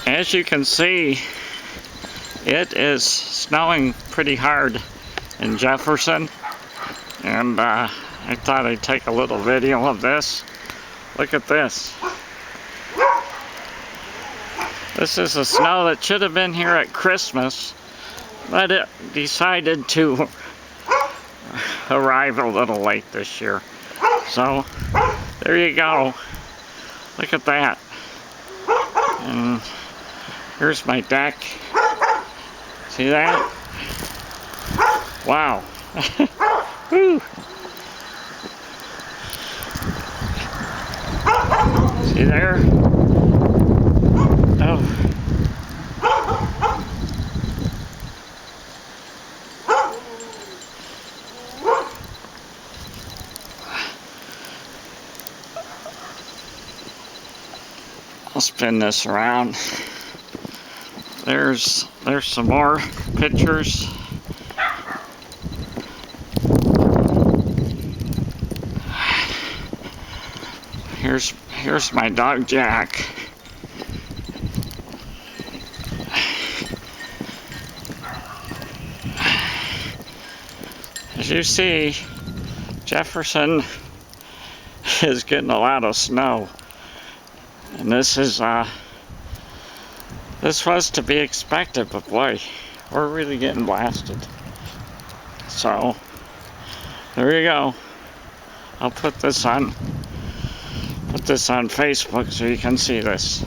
As you can see, it is snowing pretty hard in Jefferson, and I thought I'd take a little video of this. Look at this. This is the snow that should have been here at Christmas, but it decided to arrive a little late this year. So, there you go. Look at that. And here's my deck. See that? Wow. Woo. See there? Oh. I'll spin this around. There's some more pictures. Here's my dog Jack. As you see, Jefferson is getting a lot of snow. And this was to be expected, but boy, we're really getting blasted. So, there you go. I'll put this on Facebook so you can see this.